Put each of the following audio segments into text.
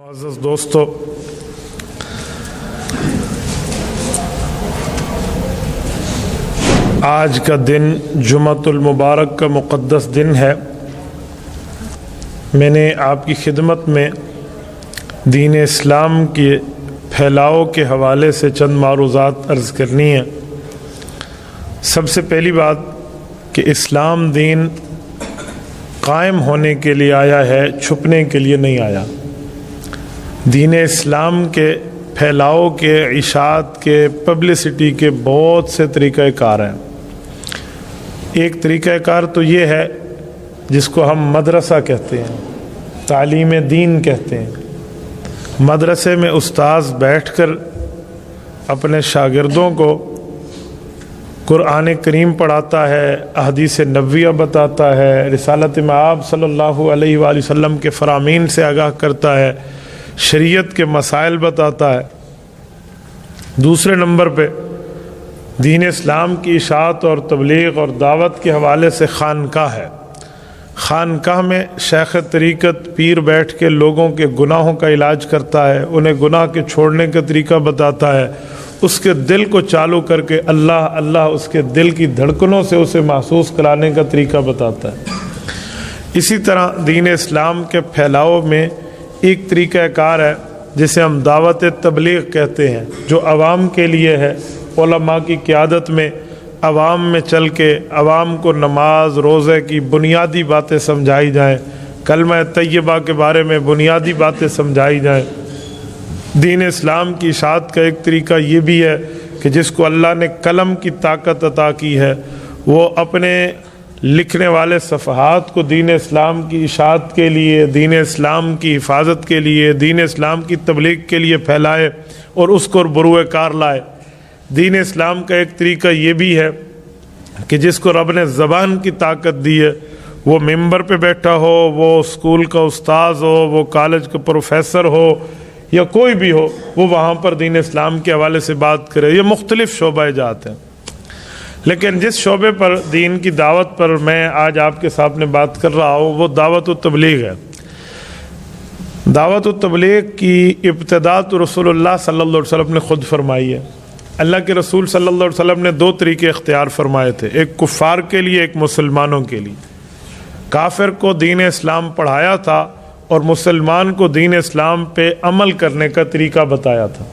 معزز دوستو، آج کا دن جمعۃ المبارک کا مقدس دن ہے۔ میں نے آپ کی خدمت میں دین اسلام کے پھیلاؤ کے حوالے سے چند معروضات عرض کرنی ہیں۔ سب سے پہلی بات کہ اسلام دین قائم ہونے کے لیے آیا ہے، چھپنے کے لیے نہیں آیا۔ دین اسلام کے پھیلاؤ کے، اشاعت کے، پبلسٹی کے بہت سے طریقہ کار ہیں۔ ایک طریقہ کار تو یہ ہے جس کو ہم مدرسہ کہتے ہیں، تعلیم دین کہتے ہیں۔ مدرسے میں استاذ بیٹھ کر اپنے شاگردوں کو قرآن کریم پڑھاتا ہے، احادیث نبویہ بتاتا ہے، رسالت مآب صلی اللہ علیہ وآلہ وسلم کے فرامین سے آگاہ کرتا ہے، شریعت کے مسائل بتاتا ہے۔ دوسرے نمبر پہ دین اسلام کی اشاعت اور تبلیغ اور دعوت کے حوالے سے خانقاہ ہے۔ خانقاہ میں شیخ طریقت پیر بیٹھ کے لوگوں کے گناہوں کا علاج کرتا ہے، انہیں گناہ کے چھوڑنے کا طریقہ بتاتا ہے، اس کے دل کو چالو کر کے اللہ اللہ اس کے دل کی دھڑکنوں سے اسے محسوس کرانے کا طریقہ بتاتا ہے۔ اسی طرح دین اسلام کے پھیلاؤ میں ایک طریقہ کار ہے جسے ہم دعوت تبلیغ کہتے ہیں، جو عوام کے لیے ہے۔ علماء کی قیادت میں عوام میں چل کے عوام کو نماز روزے کی بنیادی باتیں سمجھائی جائیں، کلمہ طیبہ کے بارے میں بنیادی باتیں سمجھائی جائیں۔ دین اسلام کی اشاعت کا ایک طریقہ یہ بھی ہے کہ جس کو اللہ نے قلم کی طاقت عطا کی ہے، وہ اپنے لکھنے والے صفحات کو دین اسلام کی اشاعت کے لیے، دین اسلام کی حفاظت کے لیے، دین اسلام کی تبلیغ کے لیے پھیلائے اور اس کو بروئے کار لائے۔ دین اسلام کا ایک طریقہ یہ بھی ہے کہ جس کو رب نے زبان کی طاقت دی ہے، وہ ممبر پہ بیٹھا ہو، وہ اسکول کا استاذ ہو، وہ کالج کا پروفیسر ہو یا کوئی بھی ہو، وہ وہاں پر دین اسلام کے حوالے سے بات کرے۔ یہ مختلف شعبہ جات ہیں، لیکن جس شعبے پر دین کی دعوت پر میں آج آپ کے سامنے بات کر رہا ہوں وہ دعوت و تبلیغ ہے۔ دعوت و تبلیغ کی ابتدا تو رسول اللہ صلی اللہ علیہ وسلم نے خود فرمائی ہے۔ اللہ کے رسول صلی اللہ علیہ وسلم نے دو طریقے اختیار فرمائے تھے، ایک کفار کے لیے، ایک مسلمانوں کے لیے۔ کافر کو دین اسلام پڑھایا تھا اور مسلمان کو دین اسلام پہ عمل کرنے کا طریقہ بتایا تھا۔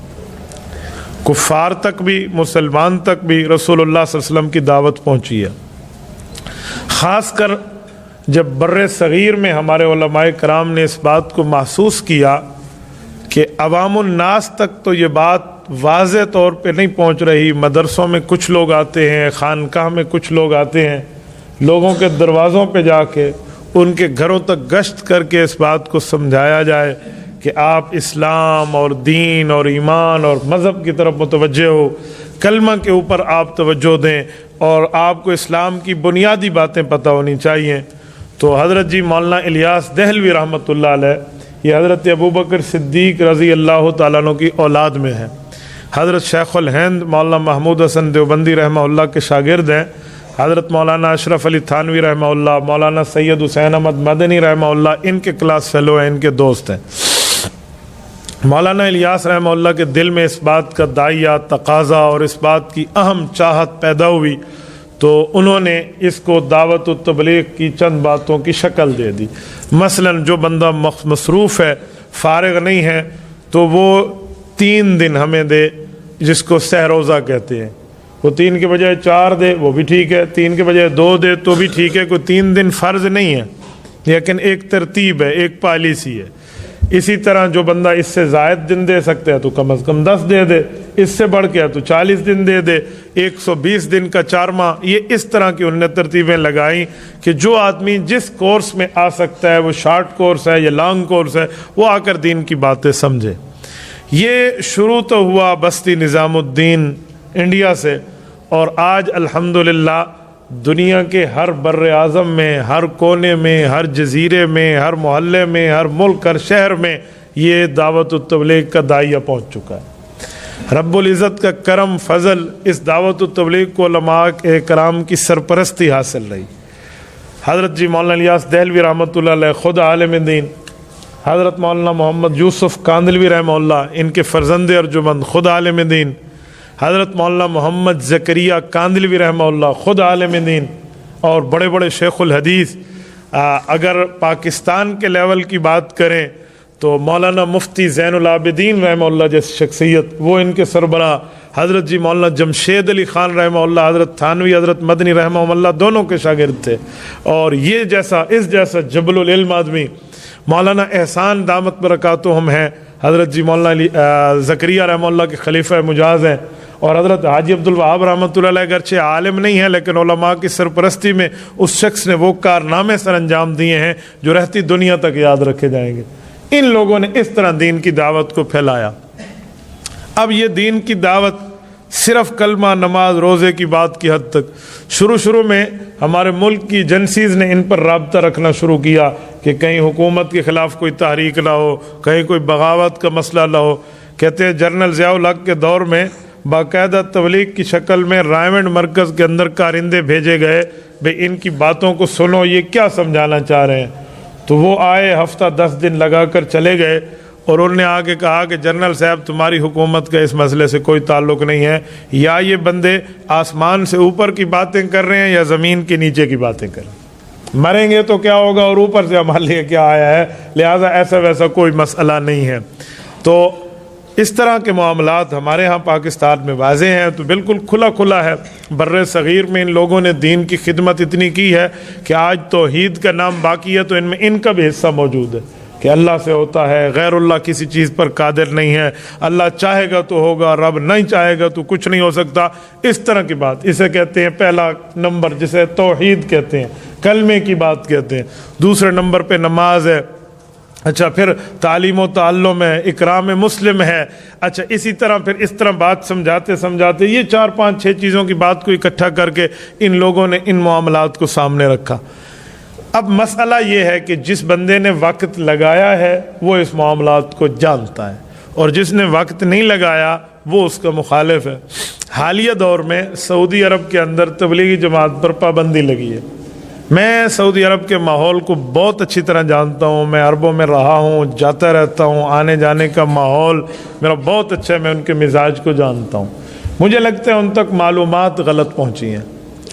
کفار تک بھی، مسلمان تک بھی رسول اللہ صلی اللہ علیہ وسلم کی دعوت پہنچی ہے۔ خاص کر جب بر صغیر میں ہمارے علماء کرام نے اس بات کو محسوس کیا کہ عوام الناس تک تو یہ بات واضح طور پہ نہیں پہنچ رہی، مدرسوں میں کچھ لوگ آتے ہیں، خانقاہ میں کچھ لوگ آتے ہیں، لوگوں کے دروازوں پہ جا کے ان کے گھروں تک گشت کر کے اس بات کو سمجھایا جائے کہ آپ اسلام اور دین اور ایمان اور مذہب کی طرف متوجہ ہو، کلمہ کے اوپر آپ توجہ دیں اور آپ کو اسلام کی بنیادی باتیں پتہ ہونی چاہیے۔ تو حضرت جی مولانا الیاس دہلوی رحمۃ اللہ علیہ، یہ حضرت ابوبکر صدیق رضی اللہ تعالیٰ عنہ کی اولاد میں ہیں۔ حضرت شیخ الہند مولانا محمود حسن دیوبندی رحمہ اللہ کے شاگرد ہیں۔ حضرت مولانا اشرف علی تھانوی رحمہ اللہ، مولانا سید حسین احمد مدنی رحمہ اللہ ان کے کلاس فیلو ہیں، ان کے دوست ہیں۔ مولانا الیاس رحمہ اللہ کے دل میں اس بات کا داعیہ تقاضا اور اس بات کی اہم چاہت پیدا ہوئی تو انہوں نے اس کو دعوت و تبلیغ کی چند باتوں کی شکل دے دی۔ مثلا جو بندہ مصروف ہے، فارغ نہیں ہے، تو وہ 3 دن ہمیں دے، جس کو سہ روزہ کہتے ہیں۔ وہ 3 کے بجائے 4 دے وہ بھی ٹھیک ہے، 3 کے بجائے 2 دے تو بھی ٹھیک ہے، کوئی 3 دن فرض نہیں ہے، لیکن ایک ترتیب ہے، ایک پالیسی ہے۔ اسی طرح جو بندہ اس سے زائد دن دے سکتا ہے تو کم از کم 10 دے دے، اس سے بڑھ کے تو 40 دن دے دے، 120 دن کا 4 ماہ۔ یہ اس طرح کی انہوں نے ترتیبیں لگائیں کہ جو آدمی جس کورس میں آ سکتا ہے، وہ شارٹ کورس ہے یا لانگ کورس ہے، وہ آ کر دین کی باتیں سمجھے۔ یہ شروع تو ہوا بستی نظام الدین انڈیا سے، اور آج الحمدللہ دنیا کے ہر بر اعظم میں، ہر کونے میں، ہر جزیرے میں، ہر محلے میں، ہر ملک، ہر شہر میں یہ دعوت و تبلیغ کا داعیہ پہنچ چکا ہے۔ رب العزت کا کرم فضل، اس دعوت و تبلیغ کو علماء کرام کی سرپرستی حاصل رہی۔ حضرت جی مولانا الیاس دہلوی رحمۃ اللہ علیہ خود عالم دین، حضرت مولانا محمد یوسف کاندلوی رحمہ اللہ، ان کے فرزند ارجمند خود عالم دین، حضرت مولانا محمد زکریہ کاندلوی رحمہ اللہ خود عالم دین، اور بڑے بڑے شیخ الحدیث. اگر پاکستان کے لیول کی بات کریں تو مولانا مفتی زین العابدین رحمہ اللہ جیسی شخصیت، وہ ان کے سربراہ. حضرت جی مولانا جمشید علی خان رحمہ اللہ، حضرت تھانوی، حضرت مدنی رحمہ اللہ دونوں کے شاگرد تھے. اور یہ اس جیسا جبل العلم آدمی مولانا احسان دامت برکاتہم ہیں، حضرت جی مولانا زکریہ رحمہ اللہ کے خلیفہ مجاز ہیں. اور حضرت حاجی عبدالوہاب رحمۃ اللہ علیہ اگرچہ عالم نہیں ہیں لیکن علماء کی سرپرستی میں اس شخص نے وہ کارنامے سر انجام دیے ہیں جو رہتی دنیا تک یاد رکھے جائیں گے. ان لوگوں نے اس طرح دین کی دعوت کو پھیلایا. اب یہ دین کی دعوت صرف کلمہ، نماز، روزے کی بات کی حد تک. شروع میں ہمارے ملک کی ایجنسیز نے ان پر رابطہ رکھنا شروع کیا کہ کہیں حکومت کے خلاف کوئی تحریک نہ ہو، کہیں کوئی بغاوت کا مسئلہ نہ ہو. کہتے ہیں جنرل ضیاء الحق کے دور میں باقاعدہ تبلیغ کی شکل میں رائمنڈ مرکز کے اندر کارندے بھیجے گئے، بھئی ان کی باتوں کو سنو، یہ کیا سمجھانا چاہ رہے ہیں. تو وہ آئے، ہفتہ 10 دن لگا کر چلے گئے، اور انہوں نے آگے کہا کہ جنرل صاحب تمہاری حکومت کا اس مسئلے سے کوئی تعلق نہیں ہے، یا یہ بندے آسمان سے اوپر کی باتیں کر رہے ہیں یا زمین کے نیچے کی باتیں کر رہے ہیں. مریں گے تو کیا ہوگا، اور اوپر سے ہمارے لیے کیا آیا ہے، لہٰذا ایسا ویسا کوئی مسئلہ نہیں ہے. تو اس طرح کے معاملات ہمارے ہاں پاکستان میں واضح ہیں. تو بالکل کھلا ہے. بر صغیر میں ان لوگوں نے دین کی خدمت اتنی کی ہے کہ آج توحید کا نام باقی ہے تو ان میں ان کا بھی حصہ موجود ہے کہ اللہ سے ہوتا ہے، غیر اللہ کسی چیز پر قادر نہیں ہے، اللہ چاہے گا تو ہوگا، رب نہیں چاہے گا تو کچھ نہیں ہو سکتا. اس طرح کی بات، اسے کہتے ہیں پہلا نمبر، جسے توحید کہتے ہیں، کلمے کی بات کہتے ہیں. دوسرے نمبر پہ نماز ہے. اچھا، پھر تعلیم و تعلم ہے، اکرام مسلم ہے. اچھا، اسی طرح پھر اس طرح بات سمجھاتے یہ 4 5 6 چیزوں کی بات کو اکٹھا کر کے ان لوگوں نے ان معاملات کو سامنے رکھا. اب مسئلہ یہ ہے کہ جس بندے نے وقت لگایا ہے وہ اس معاملات کو جانتا ہے، اور جس نے وقت نہیں لگایا وہ اس کا مخالف ہے. حالیہ دور میں سعودی عرب کے اندر تبلیغی جماعت پر پابندی لگی ہے. میں سعودی عرب کے ماحول کو بہت اچھی طرح جانتا ہوں، میں عربوں میں رہا ہوں، جاتا رہتا ہوں، آنے جانے کا ماحول میرا بہت اچھا ہے، میں ان کے مزاج کو جانتا ہوں. مجھے لگتا ہے ان تک معلومات غلط پہنچی ہیں،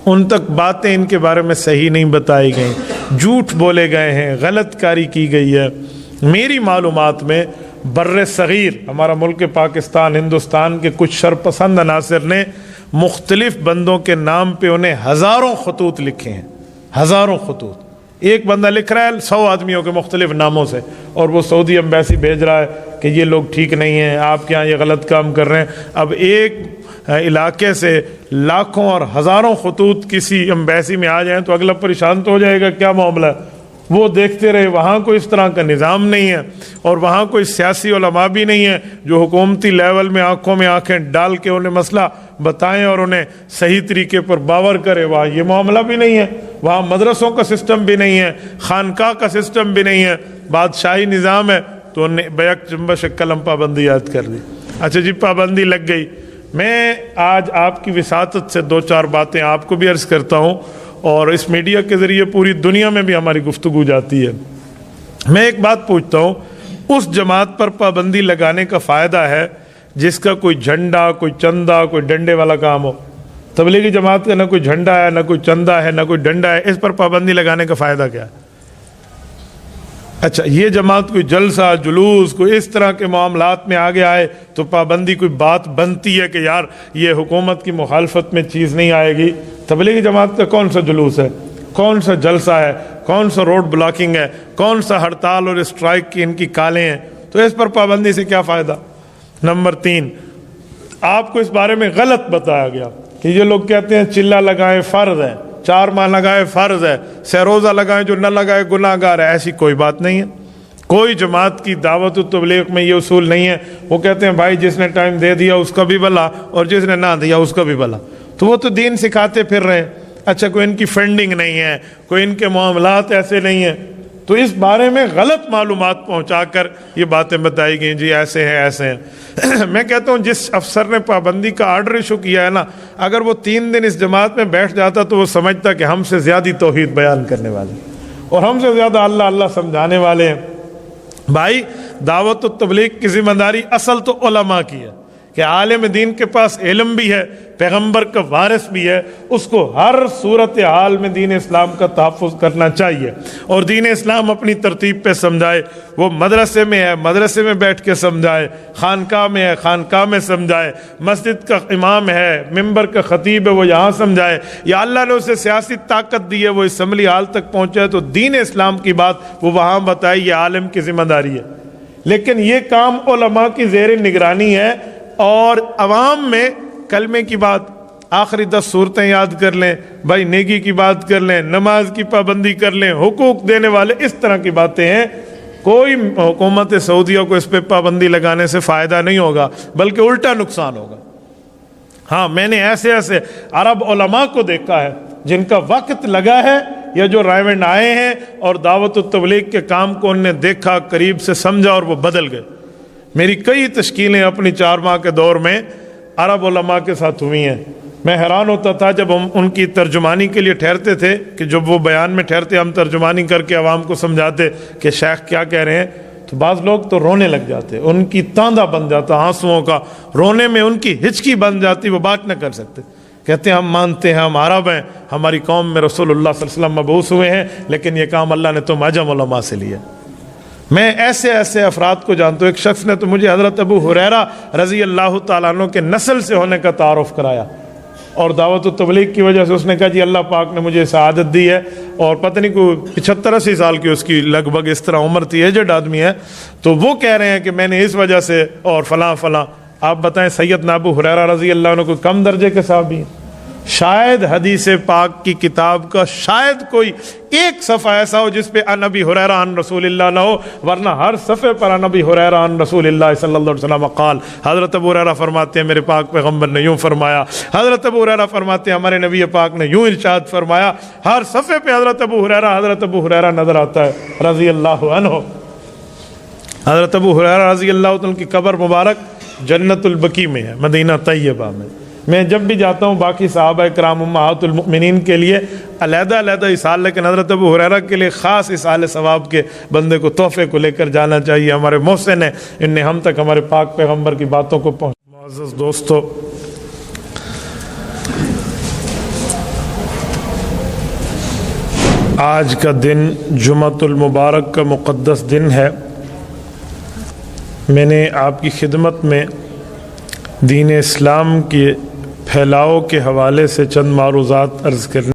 ان تک باتیں ان کے بارے میں صحیح نہیں بتائی گئیں، جھوٹ بولے گئے ہیں، غلط کاری کی گئی ہے. میری معلومات میں بر صغیر ہمارا ملک پاکستان، ہندوستان کے کچھ شرپسند عناصر نے مختلف بندوں کے نام پہ انہیں ہزاروں خطوط لکھے ہیں، ہزاروں خطوط. ایک بندہ لکھ رہا ہے 100 آدمیوں کے مختلف ناموں سے، اور وہ سعودی ایمبیسی بھیج رہا ہے کہ یہ لوگ ٹھیک نہیں ہیں، آپ کے ہاں یہ غلط کام کر رہے ہیں. اب ایک علاقے سے لاکھوں اور ہزاروں خطوط کسی ایمبیسی میں آ جائیں تو اگلا پریشان تو ہو جائے گا، کیا معاملہ ہے. وہ دیکھتے رہے. وہاں کوئی اس طرح کا نظام نہیں ہے، اور وہاں کوئی سیاسی علماء بھی نہیں ہے جو حکومتی لیول میں آنکھوں میں آنکھیں ڈال کے انہیں مسئلہ بتائیں اور انہیں صحیح طریقے پر باور کرے. وہاں یہ معاملہ بھی نہیں ہے. وہاں مدرسوں کا سسٹم بھی نہیں ہے، خانقاہ کا سسٹم بھی نہیں ہے، بادشاہی نظام ہے. تو انہیں بیک جنبش قلم پابندی عائد کر دی. اچھا جی، پابندی لگ گئی. میں آج آپ کی وساطت سے 2-4 باتیں آپ کو بھی عرض کرتا ہوں، اور اس میڈیا کے ذریعے پوری دنیا میں بھی ہماری گفتگو جاتی ہے. میں ایک بات پوچھتا ہوں، اس جماعت پر پابندی لگانے کا فائدہ ہے جس کا کوئی جھنڈا، کوئی چندہ، کوئی ڈنڈے والا کام ہو؟ تبلیغی جماعت کا نہ کوئی جھنڈا ہے، نہ کوئی چندہ ہے، نہ کوئی ڈنڈا ہے. اس پر پابندی لگانے کا فائدہ کیا ہے؟ اچھا، یہ جماعت کوئی جلسہ، جلوس، کوئی اس طرح کے معاملات میں آگے آئے تو پابندی کوئی بات بنتی ہے کہ یار یہ حکومت کی مخالفت میں چیز نہیں آئے گی. تبلیغی جماعت کا کون سا جلوس ہے، کون سا جلسہ ہے، کون سا روڈ بلاکنگ ہے، کون سا ہڑتال اور اسٹرائک کی ان کی کالیں ہیں؟ تو اس پر پابندی سے کیا فائدہ؟ نمبر 3، آپ کو اس بارے میں غلط بتایا گیا کہ یہ لوگ کہتے ہیں چلہ لگائیں فرض ہے، 4 ماہ لگائے فرض ہے، سہ روزہ لگائیں، جو نہ لگائے گناہ گار ہے. ایسی کوئی بات نہیں ہے. کوئی جماعت کی دعوت و تبلیغ میں یہ اصول نہیں ہے. وہ کہتے ہیں بھائی جس نے ٹائم دے دیا اس کا بھی بھلا، اور جس نے نہ دیا اس کا بھی بھلا. تو وہ تو دین سکھاتے پھر رہے ہیں. اچھا، کوئی ان کی فنڈنگ نہیں ہے، کوئی ان کے معاملات ایسے نہیں ہیں. تو اس بارے میں غلط معلومات پہنچا کر یہ باتیں بتائی گئی، جی ایسے ہیں ایسے ہیں. میں کہتا ہوں جس افسر نے پابندی کا آرڈر ایشو کیا ہے نا، اگر وہ 3 دن اس جماعت میں بیٹھ جاتا تو وہ سمجھتا کہ ہم سے زیادہ توحید بیان کرنے والے اور ہم سے زیادہ اللہ اللہ سمجھانے والے ہیں. بھائی دعوت و تبلیغ کی ذمہ داری اصل تو علماء کی ہے کہ عالم دین کے پاس علم بھی ہے، پیغمبر کا وارث بھی ہے، اس کو ہر صورت حال میں دین اسلام کا تحفظ کرنا چاہیے اور دین اسلام اپنی ترتیب پہ سمجھائے۔ وہ مدرسے میں ہے، مدرسے میں بیٹھ کے سمجھائے، خانقاہ میں ہے، خانقاہ میں سمجھائے، مسجد کا امام ہے، ممبر کا خطیب ہے، وہ یہاں سمجھائے، یا اللہ نے اسے سیاسی طاقت دی ہے، وہ اسمبلی ہال تک پہنچا ہے تو دین اسلام کی بات وہ وہاں بتائے، یہ عالم کی ذمہ داری ہے۔ لیکن یہ کام علماء کی زیر نگرانی ہے، اور عوام میں کلمے کی بات، آخری 10 صورتیں یاد کر لیں، بھائی نیکی کی بات کر لیں، نماز کی پابندی کر لیں، حقوق دینے والے، اس طرح کی باتیں ہیں۔ کوئی حکومت سعودیہ کو اس پہ پابندی لگانے سے فائدہ نہیں ہوگا، بلکہ الٹا نقصان ہوگا۔ ہاں، میں نے ایسے عرب علماء کو دیکھا ہے جن کا وقت لگا ہے یا جو رائیونڈ آئے ہیں اور دعوت و تبلیغ کے کام کو انہوں نے دیکھا، قریب سے سمجھا اور وہ بدل گئے۔ میری کئی تشکیلیں اپنی 4 ماہ کے دور میں عرب علماء کے ساتھ ہوئی ہیں۔ میں حیران ہوتا تھا جب ہم ان کی ترجمانی کے لیے ٹھہرتے تھے کہ جب وہ بیان میں ٹھہرتے ہم ترجمانی کر کے عوام کو سمجھاتے کہ شیخ کیا کہہ رہے ہیں، تو بعض لوگ تو رونے لگ جاتے، ان کی تاندہ بن جاتا آنسوؤں کا، رونے میں ان کی ہچکی بن جاتی، وہ بات نہ کر سکتے۔ کہتے ہیں ہم مانتے ہیں، ہم عرب ہیں، ہماری قوم میں رسول اللہ صلی اللہ علیہ وسلم مبعوث ہوئے ہیں، لیکن یہ کام اللہ نے تم عجم علماء سے لیا۔ میں ایسے افراد کو جانتا ہوں۔ ایک شخص نے تو مجھے حضرت ابو ہریرہ رضی اللہ تعالیٰ عنہ کے نسل سے ہونے کا تعارف کرایا، اور دعوت و تبلیغ کی وجہ سے اس نے کہا جی اللہ پاک نے مجھے سعادت دی ہے، اور پتہ نہیں کوئی 75-80 سال کی اس کی لگ بھگ اس طرح عمر تھی، ایجڈ آدمی ہے، تو وہ کہہ رہے ہیں کہ میں نے اس وجہ سے اور فلاں۔ آپ بتائیں سیدنا ابو ہریرہ رضی اللہ عنہ کو کم درجے کے صحابی ہیں؟ شاید حدیث پاک کی کتاب کا شاید کوئی ایک صفحہ ایسا ہو جس پہ ان ابی ہریرہ عن رسول اللہ نہ ہو، ورنہ ہر صفحے پر ان ابی ہریرہ عن رسول اللہ صلی اللہ علیہ وسلم قال، حضرت ابو ہریرہ فرماتے ہیں میرے پاک پیغمبر نے یوں فرمایا، حضرت ابو ہریرہ فرماتے ہیں ہمارے نبی پاک نے یوں ارشاد فرمایا۔ ہر صفحے پہ حضرت ابو ہریرہ نظر آتا ہے رضی اللہ عنہ۔ حضرت ابو ہریرہ رضی اللہ عنہ کی قبر مبارک جنت البقیع میں ہے، مدینہ طیبہ میں۔ میں جب بھی جاتا ہوں باقی صحابہ کرام امہات المؤمنین کے لیے علیحدہ اصال، لیکن حضرت ابو ہریرہ کے لیے خاص اصال ثواب کے بندے کو تحفے کو لے کر جانا چاہیے۔ ہمارے محسن ہیں، ان نے ہم تک ہمارے پاک پیغمبر کی باتوں کو معزز دوستو، آج کا دن جمعۃ المبارک کا مقدس دن ہے۔ میں نے آپ کی خدمت میں دین اسلام کے پھیلاؤ کے حوالے سے چند معروضات عرض کرنے